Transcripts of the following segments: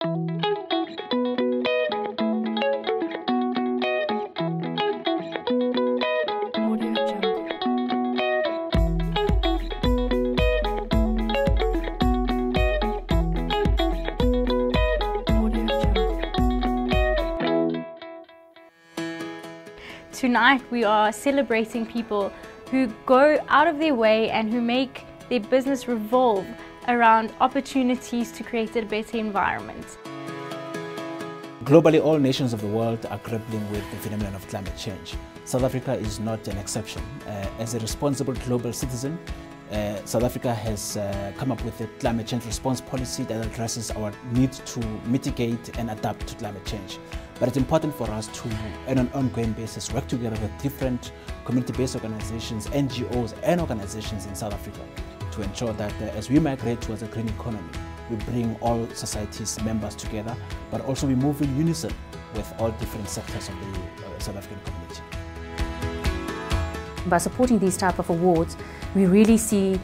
Tonight we are celebrating people who go out of their way and who make their business revolve around opportunities to create a better environment. Globally, all nations of the world are grappling with the phenomenon of climate change. South Africa is not an exception. As a responsible global citizen, South Africa has come up with a climate change response policy that addresses our need to mitigate and adapt to climate change. But it's important for us to, on an ongoing basis, work together with different community-based organizations, NGOs and organizations in South Africa to ensure that as we migrate towards a green economy, we bring all society's members together, but also we move in unison with all different sectors of the South African community. By supporting these type of awards, we really see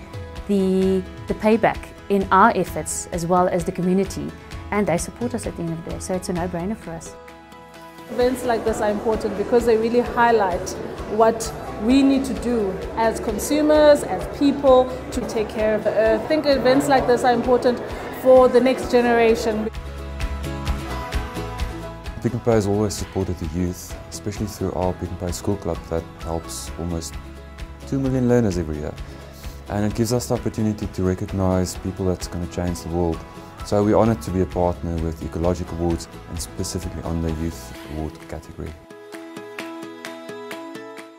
the payback in our efforts as well as the community, and they support us at the end of the day, so it's a no-brainer for us. Events like this are important because they really highlight what we need to do as consumers, as people, to take care of the earth. I think events like this are important for the next generation. Pick n Pay has always supported the youth, especially through our Pick n Pay School Club that helps almost 2 million learners every year. And it gives us the opportunity to recognize people that's going to change the world. So we're honoured to be a partner with Ecologic Awards and specifically on the Youth Award category.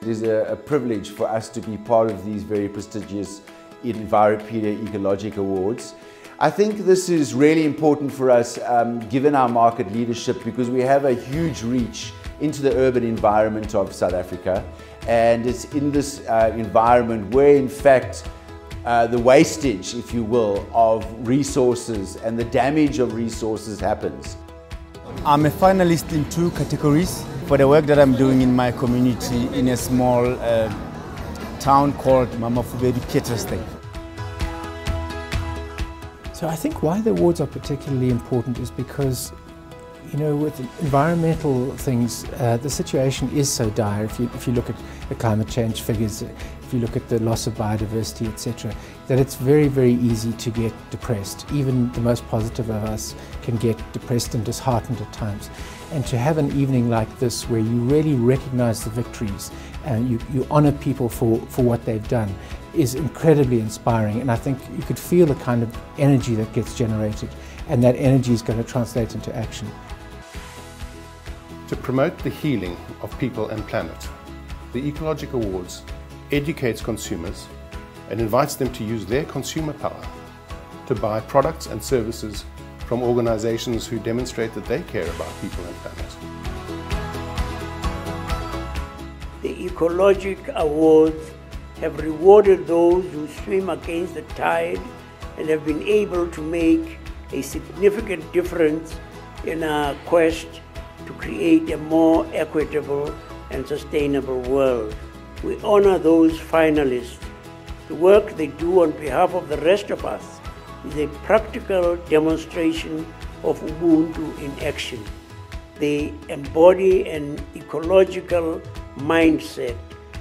It is a privilege for us to be part of these very prestigious Enviropedia Ecologic Awards. I think this is really important for us given our market leadership, because we have a huge reach into the urban environment of South Africa, and it's in this environment where in fact the wastage, if you will, of resources and the damage of resources happens. I'm a finalist in 2 categories for the work that I'm doing in my community in a small town called Mamafubedi, Pietersdale. So I think why the awards are particularly important is because, you know, with environmental things, the situation is so dire. If you look at the climate change figures, if you look at the loss of biodiversity, etc., that it's very, very easy to get depressed. Even the most positive of us can get depressed and disheartened at times. And to have an evening like this where you really recognize the victories and you honor people for what they've done is incredibly inspiring. And I think you could feel the kind of energy that gets generated, and that energy is going to translate into action. To promote the healing of people and planet, the Ecologic Awards educates consumers and invites them to use their consumer power to buy products and services from organizations who demonstrate that they care about people and planet. The Ecologic Awards have rewarded those who swim against the tide and have been able to make a significant difference in our quest to create a more equitable and sustainable world. We honor those finalists. The work they do on behalf of the rest of us is a practical demonstration of Ubuntu in action. They embody an ecological mindset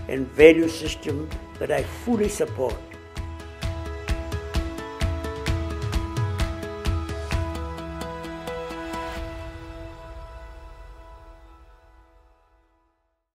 and value system that I fully support.